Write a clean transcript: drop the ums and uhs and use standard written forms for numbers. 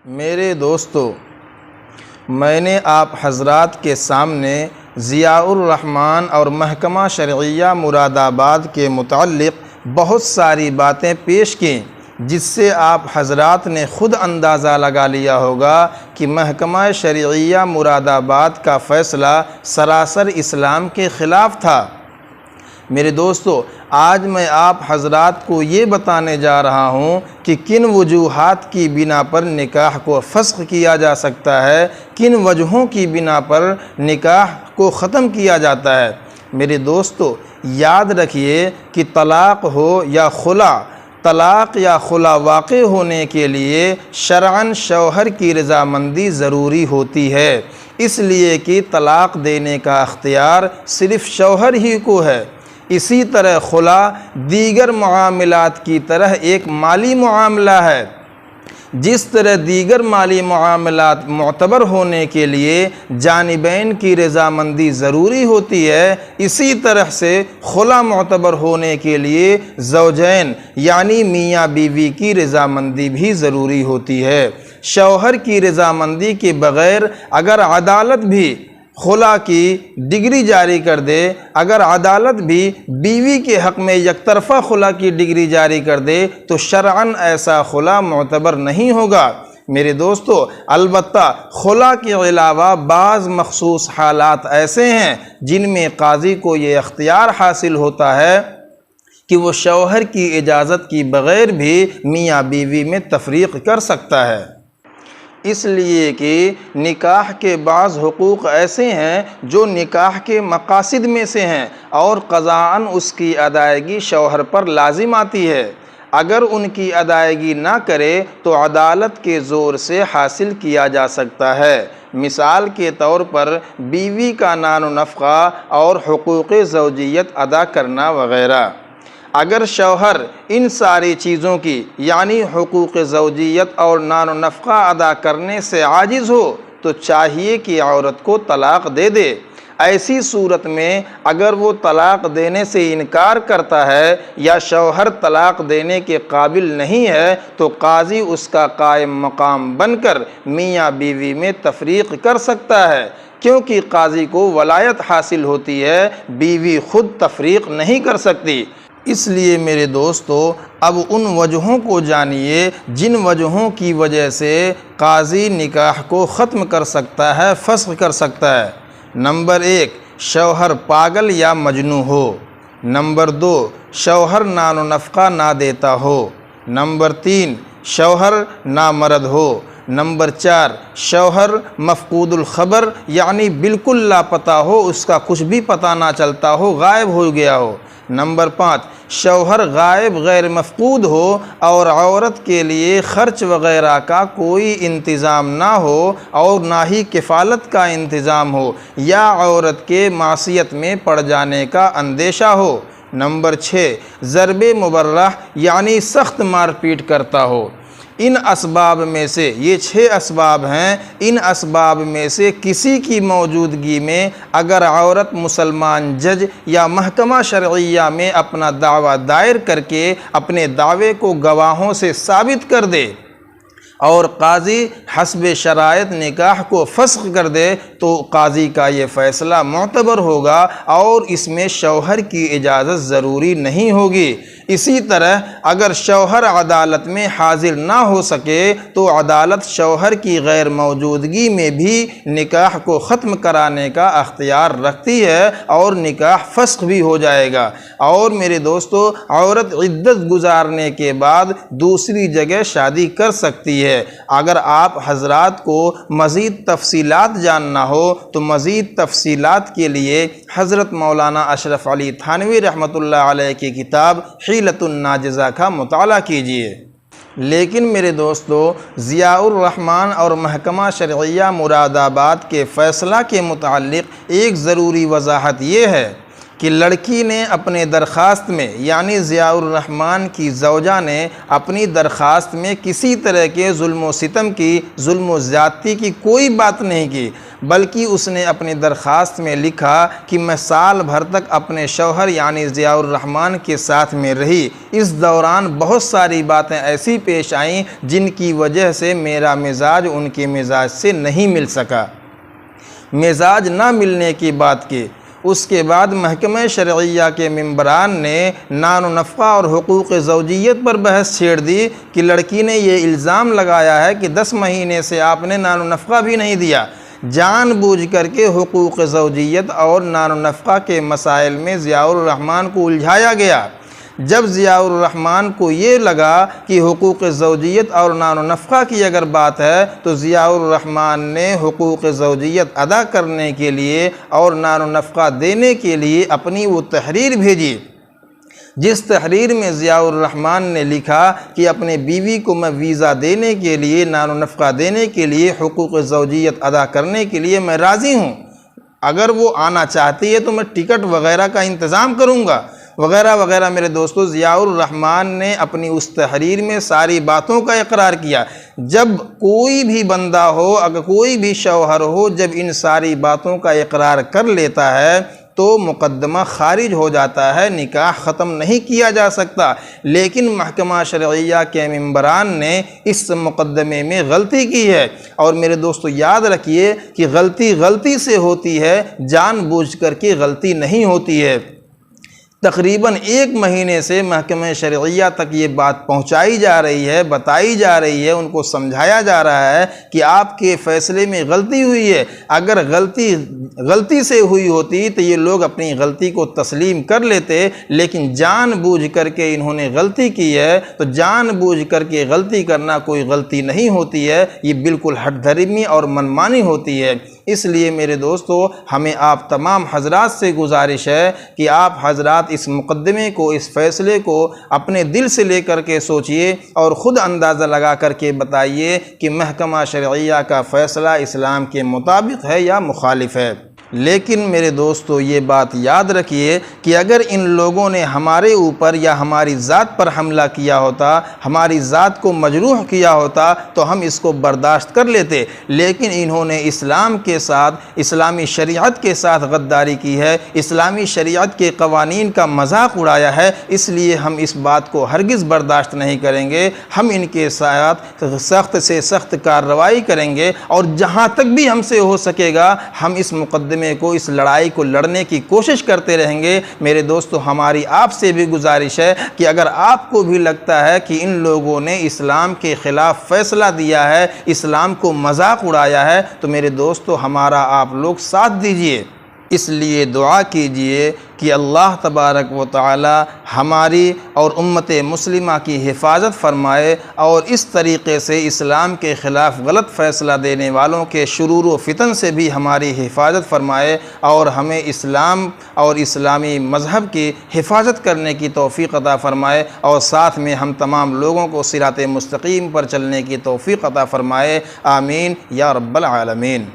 मेरे दोस्तों, मैंने आप हज़रात के सामने ज़ियाउर रहमान और महकमा शरइया मुरादाबाद के मुताल्लिक़ बहुत सारी बातें पेश की, जिससे आप हज़रात ने ख़ुद अंदाज़ा लगा लिया होगा कि महकमा शरइया मुरादाबाद का फ़ैसला सरासर इस्लाम के ख़िलाफ़ था। मेरे दोस्तों, आज मैं आप हज़रात को ये बताने जा रहा हूँ कि किन वजूहात की बिना पर निकाह को फ़स्ख़ किया जा सकता है, किन वजहों की बिना पर निकाह को ख़त्म किया जाता है। मेरे दोस्तों, याद रखिए कि तलाक़ हो या खुला, तलाक़ या खुला वाक़े होने के लिए शरअन शौहर की रज़ामंदी ज़रूरी होती है, इसलिए कि तलाक़ देने का अख्तियार सिर्फ़ शौहर ही को है। इसी तरह खुला दीगर मुआमलात की तरह एक माली मुआमला है। जिस तरह दीगर माली मुआमलात मुअतबर होने के लिए जानिबैन की रज़ामंदी ज़रूरी होती है, इसी तरह से खुला मुअतबर होने के लिए ज़ौजैन यानी मियाँ बीवी की रज़ामंदी भी ज़रूरी होती है। शौहर की रज़ामंदी के बग़ैर अगर अदालत भी खुला की डिग्री जारी कर दे, अगर अदालत भी बीवी के हक़ में यकतरफ़ा खुला की डिग्री जारी कर दे, तो शरअन ऐसा खुला मुअतबर नहीं होगा। मेरे दोस्तों, अलबत्ता खुला के अलावा बाज़ मख़सूस हालात ऐसे हैं जिनमें काज़ी को ये अख्तियार हासिल होता है कि वो शौहर की इजाज़त की बग़ैर भी मियाँ बीवी में तफ़रीक़ कर सकता है, इसलिए कि निकाह के बाज़ हुकूक़ ऐसे हैं जो निकाह के मक़ासिद में से हैं और क़ज़ाअन उसकी अदायगी शौहर पर लाजिम आती है। अगर उनकी अदायगी ना करे तो अदालत के ज़ोर से हासिल किया जा सकता है। मिसाल के तौर पर बीवी का नान नफ़क़ा और हुकूक़ ज़ौजियत अदा करना वग़ैरह। अगर शौहर इन सारी चीज़ों की यानी हुकूक़ ज़ौजियत और नान नफ़क़ा अदा करने से आजिज़ हो तो चाहिए कि औरत को तलाक़ दे दे। ऐसी सूरत में अगर वो तलाक़ देने से इनकार करता है या शौहर तलाक़ देने के काबिल नहीं है तो काज़ी उसका कायम मकाम बनकर मियाँ बीवी में तफ़रीक़ कर सकता है, क्योंकि काज़ी को वलायत हासिल होती है, बीवी ख़ुद तफ़रीक़ नहीं कर सकती। इसलिए मेरे दोस्तों, अब उन वजहों को जानिए जिन वजहों की वजह से काज़ी निकाह को ख़त्म कर सकता है, फ़स्ख़ कर सकता है। नंबर 1, शौहर पागल या मजनू हो। नंबर 2, शौहर नान नफ़क़ा ना देता हो। नंबर 3, शौहर नामर्द हो। नंबर 4, शौहर मफ़क़ूदुल ख़बर यानी बिल्कुल लापता हो, उसका कुछ भी पता ना चलता हो, गायब हो गया हो। नंबर 5, शौहर गायब गैर मफ़क़ूद हो और औरत के लिए ख़र्च वग़ैरह का कोई इंतज़ाम ना हो और ना ही किफ़ालत का इंतज़ाम हो या औरत के मासियत में पड़ जाने का अंदेशा हो। नंबर 6, ज़रबे मुबर्रह यानी सख्त मारपीट करता हो। इन असबाब में से, ये 6 असबाब हैं, इन असबाब में से किसी की मौजूदगी में अगर औरत मुसलमान जज या महकमा शरइया में अपना दावा दायर करके अपने दावे को गवाहों से साबित कर दे और काज़ी हस्ब शरायत निकाह को फ़स्ख़ कर दे तो काज़ी का ये फ़ैसला मुअतबर होगा और इसमें शौहर की इजाज़त ज़रूरी नहीं होगी। इसी तरह अगर शौहर अदालत में हाजिर ना हो सके तो अदालत शौहर की गैर मौजूदगी में भी निकाह को ख़त्म कराने का अख्तियार रखती है और निकाह फ़स्ख़ भी हो जाएगा। और मेरे दोस्तों, औरत इद्दत गुजारने के बाद दूसरी जगह शादी कर सकती है। अगर आप हज़रात को मज़ीद तफ़सीलात जानना हो तो मज़ीद तफ़सीलात के लिए हज़रत मौलाना अशरफ अली थानवी रहमतुल्लाह अलैह की किताब हीलतुन नाजिज़ा का मुताला कीजिए। लेकिन मेरे दोस्तों, ज़ियाउर रहमान और महकमा शरइया मुरादाबाद के फ़ैसला के मुताल्लिक़ एक ज़रूरी वजाहत ये है कि लड़की ने अपने दरख्वास्त में, यानी ज़ियाउर रहमान की ज़ौजा ने अपनी दरख्वास्त में किसी तरह के जुल्म व सितम की, जुल्म व ज़्यादती की कोई बात नहीं की, बल्कि उसने अपनी दरख्वास्त में लिखा कि मैं साल भर तक अपने शौहर यानी ज़ियाउर रहमान के साथ में रही। इस दौरान बहुत सारी बातें ऐसी पेश आईं जिनकी वजह से मेरा मिजाज उनके मिजाज से नहीं मिल सका। मिजाज ना मिलने की बात की। उसके बाद महकमा शरइया के मेंबरान ने नान व नफ़क़ा और हुकूक़ ज़ौजियत पर बहस छेड़ दी कि लड़की ने ये इल्ज़ाम लगाया है कि 10 महीने से आपने नान व नफ़क़ा भी नहीं दिया। जानबूझ करके हुकूक़ ज़ौजियत और नान व नफ़क़ा के मसाइल में ज़ियाउर रहमान को उलझाया गया। जब ज़ियाउर रहमान को ये लगा कि हुकूक़ ज़ौजियत और नान व नफ़क़ा की अगर बात है तो ज़ियाउर रहमान ने हुकूक़ ज़ौजियत अदा करने के लिए और नान व नफ़क़ा देने के लिए अपनी वो तहरीर भेजी, जिस तहरीर में ज़ियाउर रहमान ने लिखा कि अपने बीवी को मैं वीज़ा देने के लिए, नान व नफ़क़ा देने के लिए, हुकूक़ ज़ौजियत अदा करने के लिए मैं राज़ी हूँ। अगर वो आना चाहती है तो मैं टिकट वग़ैरह का इंतज़ाम करूँगा, वग़ैरह वग़ैरह। मेरे दोस्तों, ज़ियाउर रहमान ने अपनी उस तहरीर में सारी बातों का इकरार किया। जब कोई भी बंदा हो, अगर कोई भी शौहर हो, जब इन सारी बातों का इकरार कर लेता है तो मुकद्दमा खारिज हो जाता है, निकाह ख़त्म नहीं किया जा सकता। लेकिन महकमा शरइया के मेंबरान ने इस मुकद्दमे में गलती की है। और मेरे दोस्तों, याद रखिए कि गलती गलती से होती है, जानबूझ कर के गलती नहीं होती है। तकरीबन 1 महीने से महकमा शरइया तक ये बात पहुंचाई जा रही है, बताई जा रही है, उनको समझाया जा रहा है कि आपके फ़ैसले में गलती हुई है। अगर गलती से हुई होती तो ये लोग अपनी गलती को तस्लीम कर लेते, लेकिन जानबूझ करके इन्होंने गलती की है। तो जानबूझ करके गलती करना कोई गलती नहीं होती है, ये बिल्कुल हठधर्मी और मनमानी होती है। इसलिए मेरे दोस्तों, हमें आप तमाम हजरात से गुजारिश है कि आप हजरात इस मुकद्दमे को, इस फ़ैसले को अपने दिल से लेकर के सोचिए और ख़ुद अंदाज़ा लगा करके बताइए कि महकमा शरइया का फ़ैसला इस्लाम के मुताबिक है या मुखालिफ है। लेकिन मेरे दोस्तों, ये बात याद रखिए कि अगर इन लोगों ने हमारे ऊपर या हमारी ज़ात पर हमला किया होता, हमारी ज़ात को मजरूह किया होता, तो हम इसको बर्दाश्त कर लेते। लेकिन इन्होंने इस्लाम के साथ, इस्लामी शरीयत के साथ गद्दारी की है, इस्लामी शरीयत के कवानीन का मजाक उड़ाया है। इसलिए हम इस बात को हरगिज़ बर्दाश्त नहीं करेंगे। हम इनके साथ सख्त से सख्त कार्रवाई करेंगे और जहाँ तक भी हमसे हो सकेगा हम इस मुकद्दमे को, इस लड़ाई को लड़ने की कोशिश करते रहेंगे। मेरे दोस्तों, हमारी आपसे भी गुजारिश है कि अगर आपको भी लगता है कि इन लोगों ने इस्लाम के ख़िलाफ़ फ़ैसला दिया है, इस्लाम को मजाक उड़ाया है, तो मेरे दोस्तों हमारा आप लोग साथ दीजिए। इसलिए दुआ कीजिए कि अल्लाह तबारक व तआला हमारी और उम्मत मुस्लिमा की हिफाजत फ़रमाए और इस तरीक़े से इस्लाम के ख़िलाफ़ गलत फ़ैसला देने वालों के शुरूर व फितन से भी हमारी हिफाजत फ़रमाए और हमें इस्लाम और इस्लामी मज़हब की हिफाजत करने की तौफ़ीक़ अता फ़रमाए और साथ में हम तमाम लोगों को सिराते मुस्तक़ीम पर चलने की तौफ़ीक़ अता फ़रमाए। आमीन या रब्बल आलमीन।